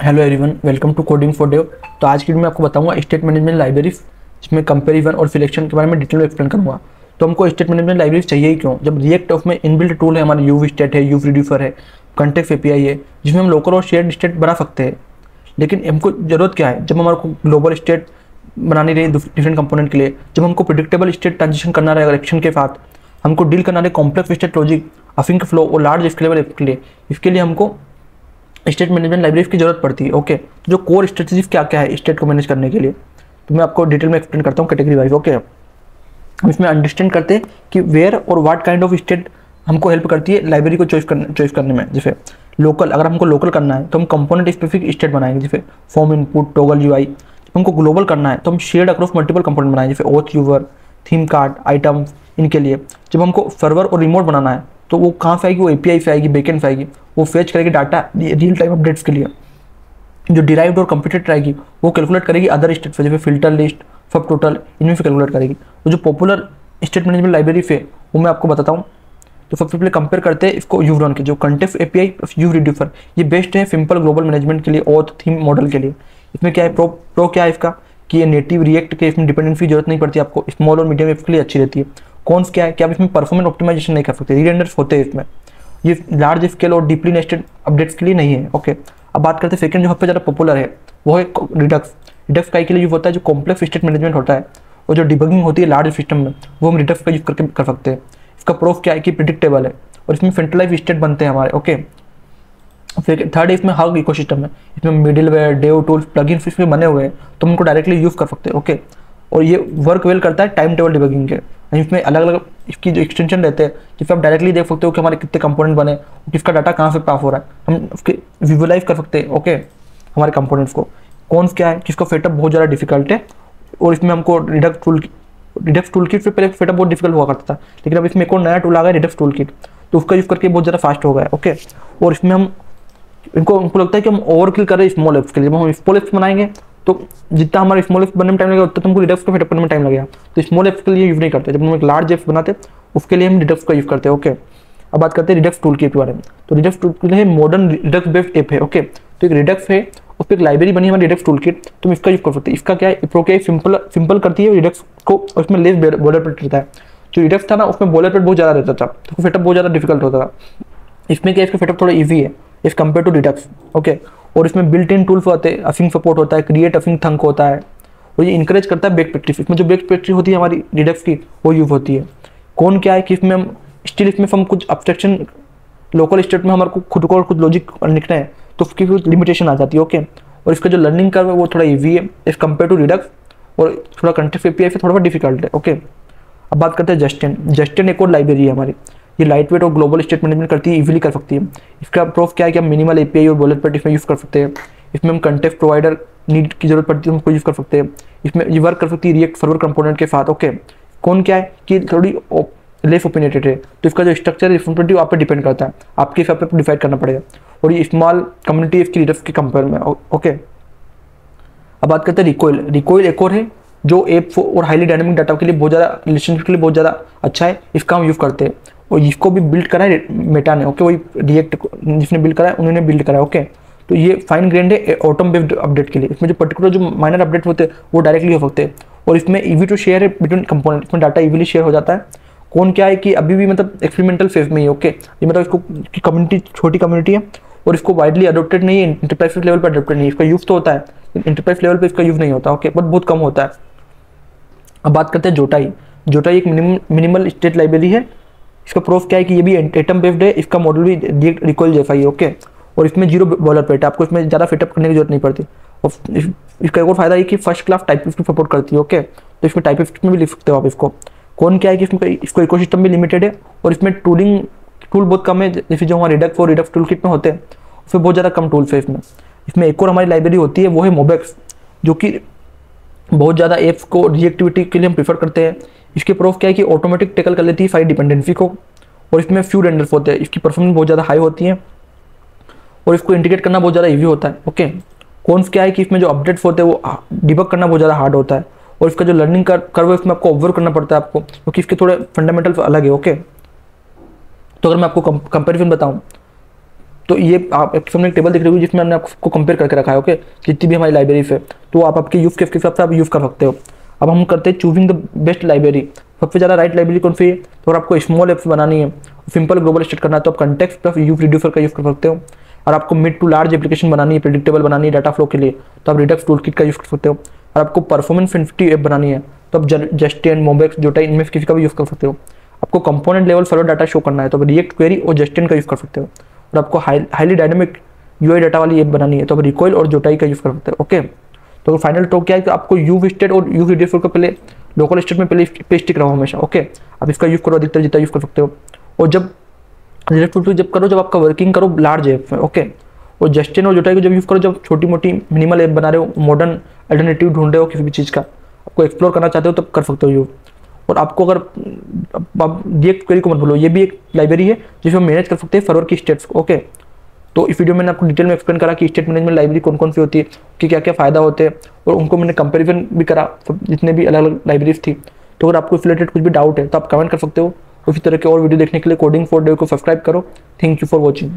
Hello everyone, welcome to coding for dev. तो आज की वीडियो में आपको बताऊंगा स्टेट मैनेजमेंट लाइब्रेरी, जिसमें कंपैरिजन और सिलेक्शन के बारे में डिटेल में एक्सप्लेन करूंगा। तो हमको स्टेट मैनेजमेंट लाइब्रेरी चाहिए ही क्यों, जब रिएक्ट ऑफ में इनबिल्ट टूल है, हमारा यूवी स्टेट है, यूव रिड्यूसर है, कंटेक्स्ट एपीआई है, जिसमें हम लोकल और शेयर्ड स्टेट बना सकते हैं। लेकिन हमको जरूरत क्या है, जब हमारे को ग्लोबल स्टेट बनानी रही डिफरेंट कंपोनेंट के लिए, जब हमको प्रिडिक्टेबल स्टेट ट्रांजिशन करना रहेगा एक्शन के साथ, हमको डील करना रहे complex state logic, async flow और लार्ज स्केलेबल ऐप के लिए, इसके लिए हमको स्टेट मैनेजमेंट लाइब्रेरी की जरूरत पड़ती है। ओके, तो जो कोर स्ट्रेटजीज क्या क्या है स्टेट को मैनेज करने के लिए, तो मैं आपको डिटेल में एक्सप्लेन करता हूँ कैटेगरी वाइज। ओके, हम इसमें अंडरस्टैंड करते हैं कि वेयर और व्हाट काइंड ऑफ स्टेट हमको हेल्प करती है लाइब्रेरी को चॉइस करने में। जैसे लोकल, अगर हमको लोकल करना है तो हम कंपोनेंट स्पेसिफिक स्टेट बनाएंगे, जैसे फॉर्म इनपुट टॉगल यूआई। हमको ग्लोबल करना है तो हम शेयर्ड अक्रॉस मल्टीपल कंपोनेंट बनाएंगे, जैसे oath your, theme card, item. इनके लिए जब हमको सर्वर और रिमोट बनाना है तो वो कहाँ से आएगी, वो एपीआई से आएगी, बैकएंड से आएगी, वो फेच करेगी डाटा रियल टाइम अपडेट्स के लिए। जो डिराइव्ड और कंप्यूटेड आएगी वो कैलकुलेट करेगी अदर स्टेट से, जैसे फिल्टर लिस्ट, सब टोटल, इनमें से कैलकुलेट करेगी। तो जो पॉपुलर स्टेट मैनेजमेंट लाइब्रेरी से वो मैं आपको बताता हूँ। तो सबसे पहले कंपेयर करते हैं इसको यूवरन के, जो कंटेक्स्ट एपीआई यूव रिड्यूसर, ये बेस्ट है सिंपल ग्लोबल मैनेजमेंट के लिए, ऑथ थीम मॉडल के लिए। इसमें क्या है, प्रो क्या है इसका कि ये नेटिव रिएक्ट के, इसमें डिपेंडेंसी की जरूरत नहीं पड़ती आपको, स्मॉल और मीडियम ऐप के लिए अच्छी रहती है। कौन क्या है कि आप इसमें परफॉर्मेंस ऑप्टिमाइजेशन नहीं कर सकते, रीरेंडर्स होते हैं इसमें, ये लार्ज स्केल और डीपली नेस्टेड अपडेट्स के लिए नहीं है। ओके, अब बात करते हैं सेकंड जो सबसे ज़्यादा पॉपुलर है, वो है रिडक्स। रिडक्स का के लिए यूज होता है जो कॉम्प्लेक्स स्टेट मैनेजमेंट होता है, और जो डिबगिंग होती है लार्ज सिस्टम में, वो हम रिडक्स का यूज करके कर सकते हैं। इसका प्रूफ क्या है कि प्रिडिक्टेबल है, और इसमें सेंट्रलाइज स्टेट बनते हैं हमारे। ओके, फिर थर्ड है इसमें हग इकोसिस्टम है, इसमें मिडिलवेयर, डेव टूल्स, प्लगइन्स इसमें बने हुए हैं, तो हम उनको डायरेक्टली यूज कर सकते हैं। ओके, और ये वर्क वेल करता है टाइम टेबल डिबगिंग के। इसमें अलग अलग इसकी जो एक्सटेंशन रहते हैं, जिससे आप डायरेक्टली देख सकते हो कि हमारे कितने कंपोनेंट बने, किसका डाटा कहाँ से पास हो रहा है, हम उसके विजुअलाइज कर सकते हैं। ओके, हमारे कंपोनेंट्स को कौन क्या है, किसका सेटअप बहुत ज़्यादा डिफिकल्ट है, और इसमें हमको रिडक्स टूल किट से पहले सेटअप बहुत डिफिकल्ट हुआ करता था, लेकिन अब इसमें एक और नया टूल आ गया रिडक्स टूल किट, तो उसका यूज़ करके बहुत ज़्यादा फास्ट हो गया है। ओके, और इसमें हम हमको लगता है कि हम ओवरकिल कर रहे हैं स्मॉल एप्स के लिए। जब हम स्मॉल एप्स बनाएंगे तो जितना हमारे स्मॉल एप्स बनने में टाइम लगेगा उतना तुमको रिडक्स को सेटअप करने में टाइम लगेगा, तो स्मॉल एप्स के लिए यूज़ नहीं करते। जब हम एक लार्ज एप्स बनाते उसके लिए हम रिडक्स का यूज़ करते हैं। ओके, अब बात करते हैं रिडक्स टूल किट के बारे में। तो रिडक्स टूल किट है मॉडर्न रिडक्स बेस्ड ऐप है। ओके, तो एक रिडक्स है, उस पर एक लाइब्रेरी बनी है हमारी रिडक्स टूल किट, तुम इसका यूज़ कर सकते हैं। इसका क्या है, प्रो क्या है, सिंपल करती है रिडक्स को, और उसमें लेस बॉयलरप्लेट रहता है। जो रिडक्स था ना उसमें बॉयलरप्लेट बहुत ज़्यादा रहता था, तो सेटअप बहुत ज़्यादा डिफिकल्ट होता था। इसमें क्या है, इसका सेटअप थोड़ा ईजी है इस कंपेयर टू रिडक्स। ओके, और इसमें बिल्ट इन टूल्स होते हैं, असिंक सपोर्ट होता है, क्रिएट असिंक थंक होता है, और ये इंकरेज करता है बेक प्रैक्टिस। इसमें जो बेक प्रैक्टिस होती है हमारी रिडक्स की, वो यूज होती है। कौन क्या है कि इसमें हम स्टिल इसमें हम कुछ अब्स्ट्रक्शन लोकल स्टेट में हमारे को खुद को और कुछ लॉजिक लिखना है तो उसकी कुछ लिमिटेशन आ जाती है। ओके, और इसका जो लर्निंग कर्व है वो थोड़ा ईजी है एज कम्पेयर टू रिडक्स, और थोड़ा कंटेक्स्ट एपीआई से थोड़ा डिफिकल्ट है। ओके, अब बात करते हैं जस्टिन। जस्टिन एक और लाइब्रेरी है हमारी, ये लाइट वेट और ग्लोबल स्टेट मैनेजमेंट करती है, इजीली कर सकती है। इसका प्रूफ क्या है कि हम मिनिमल एपीआई और बॉयलरप्लेट इसमें यूज़ कर सकते हैं। इसमें हम कंटेक्स्ट प्रोवाइडर नीड की जरूरत पड़ती है, हम उसको यूज़ कर सकते हैं। इसमें ये वर्क कर सकती है रिएक्ट सर्वर कंपोनेंट के साथ। ओके, कौन क्या है कि थोड़ी लेस ओपिनियटेड है, तो इसका जो स्ट्रक्चर है रिस्पॉन्सिबिलिटी आप पे डिपेंड करता है, आपके हिसाब से डिसाइड करना पड़ेगा, और ये स्मॉल कम्युनिटी इसकी रिडक्स के कंपेयर में। ओके, अब बात करते हैं रिकॉइल। रिकॉइल एक और है जो ऐप और हाईली डायनामिक डाटा के लिए बहुत ज़्यादा, रिलेशनशिप के लिए बहुत ज़्यादा अच्छा है, इसका हम यूज़ करते हैं। और इसको भी बिल्ड करा है मेटा ने। ओके, वही रिएक्ट जिसने बिल्ड करा है उन्होंने बिल्ड करा है। ओके, तो ये फाइन ग्रेंड है ऑटोम बेस्ड अपडेट के लिए। इसमें जो पर्टिकुलर जो माइनर अपडेट होते हैं वो डायरेक्टली हो सकते हैं, और इसमें ईवी टू शेयर है बिटवीन कंपोनेंट, इसमें डाटा ईवीली शेयर हो जाता है। कौन क्या है कि अभी भी मतलब एक्सपेरिमेंटल फेज में ही। ओके, ये मतलब इसको कम्युनिटी छोटी कम्युनिटी है, और इसको वाइडली अडोप्टेड नहीं है, इंटरप्राइज लेवल पर अडोप्टेड नहीं है। इसका यूज़ तो होता है, इंटरप्राइज लेवल पर इसका यूज़ नहीं होता। ओके, बट बहुत कम होता है। अब बात करते हैं जोटाई। जोटाई एक मिनिमल स्टेट लाइब्रेरी है। इसका प्रूफ क्या है कि ये भी एटम बेस्ड है, इसका मॉडल भी रिकॉइल जैसा ही है। ओके, और इसमें जीरो बॉयलरप्लेट है, आपको इसमें ज़्यादा फिटअप करने की जरूरत नहीं पड़ती। और इसका एक और फायदा है कि फर्स्ट क्लास टाइपस्क्रिप्ट सपोर्ट करती है। ओके, तो इसमें टाइपस्क्रिप्ट में भी लिख सकते हो आप इसको। कौन क्या है कि इसमें इसको इकोसिस्टम भी लिमिटेड है, और इसमें टूल बहुत कम है, जैसे जो हमारे रिडक्स और रिडक्स टूल किट में होते हैं उसमें बहुत ज़्यादा कम टूल्स है इसमें। इसमें एक और हमारी लाइब्रेरी होती है, वो है मोबेक्स, जो कि बहुत ज़्यादा ऐप्स को रिएक्टिविटी के लिए हम प्रीफर करते हैं। इसके प्रूफ क्या है कि ऑटोमेटिक टेकल कर लेती है सारी डिपेंडेंसी को, और इसमें फ्यू रेंडर्स होते हैं, इसकी परफॉर्मेंस बहुत ज़्यादा हाई होती है, और इसको इंटीग्रेट करना बहुत ज़्यादा ईजी होता है। ओके, कौन क्या है कि इसमें जो अपडेट्स होते हैं वो डिबग करना बहुत ज़्यादा हार्ड होता है, और इसका जो लर्निंग कर्व है उसमें आपको ऑब्जर्व करना पड़ता है आपको, क्योंकि इसके थोड़े फंडामेंटल अलग है। ओके, तो अगर मैं आपको कंपेरिजन बताऊँ तो ये आप आपके सामने एक टेबल दिख रही होगी जिसमें हमने आपको कंपेयर करके रखा है। ओके, जितनी भी हमारी लाइब्रेरी है तो आप आपके यूज के हिसाब से आप यूज़ कर सकते हो। अब हम करते हैं चूजिंग द बेस्ट लाइब्रेरी। सबसे ज़्यादा राइट लाइब्रेरी कौन सी है? तो अगर आपको स्मॉल एप्स बनानी है, सिंपल ग्लोबल स्टेट करना है, तो आप कंटेक्स्ट प्लस यूज रिड्यूसर का यूज़ कर सकते हो। और आपको मिड टू लार्ज एप्लीकेशन बनानी है, प्रेडिक्टेबल बनानी है डाटा फ्लो के लिए, तो आप रिडक्स टूलकिट का यूज़ कर सकते हो। और आपको परफॉर्मेंस सेंसिटिव ऐप बनानी है तो आप जस्टिन, मोबेक्स, जोटाई, इनमें से किसी का भी यूज़ कर सकते हो। आपको component level server data show करना है तो आप रिएक्ट क्वेरी और जस्टिन का यूज़ कर सकते हो। और आपको हाईली डायनेमिक यूआई डाटा वाली ऐप बनानी है तो आप रिकॉइल और जोटाई का यूज़ कर सकते हो। ओके, तो फाइनल टॉक क्या है कि आपको यूव स्टेट और यूव रिड्यूसर को पहले लोकल स्टेट में पहले पे स्टिक रहो हमेशा। ओके, आप इसका यूज़ करो अधिकतर जितना यूज़ कर सकते हो। और जब जब करो जब आपका वर्किंग करो लार्ज ऐप में। ओके, और जस्टिन और जोटाई को जब यूज़ करो जब छोटी मोटी मिनिमल ऐप बना रहे हो, मॉडर्न अल्टरनेटिव ढूंढ रहे हो किसी भी चीज़ का, आपको एक्सप्लोर करना चाहते हो तब कर सकते हो यूज़। और आपको अगर आप रिएक्ट क्वेरी को मत भूलो, ये भी एक लाइब्रेरी है जिसमें मैनेज कर सकते हैं सर्वर की स्टेट्स। ओके, तो इस वीडियो में मैंने आपको डिटेल में एक्सप्लेन करा कि स्टेट मैनेजमेंट लाइब्रेरी कौन कौन सी होती है, कि क्या क्या फ़ायदा होते हैं, और उनको मैंने कंपैरिजन भी करा सब जितने भी अलग अलग लाइब्रेरीज थी। तो अगर आपको इस रिलेटेड कुछ भी डाउट है तो आप कमेंट कर सकते हो। उसी तरह के और वीडियो देखने के लिए कोडिंग फॉर डेव को सब्सक्राइब करो। Thank you for watching.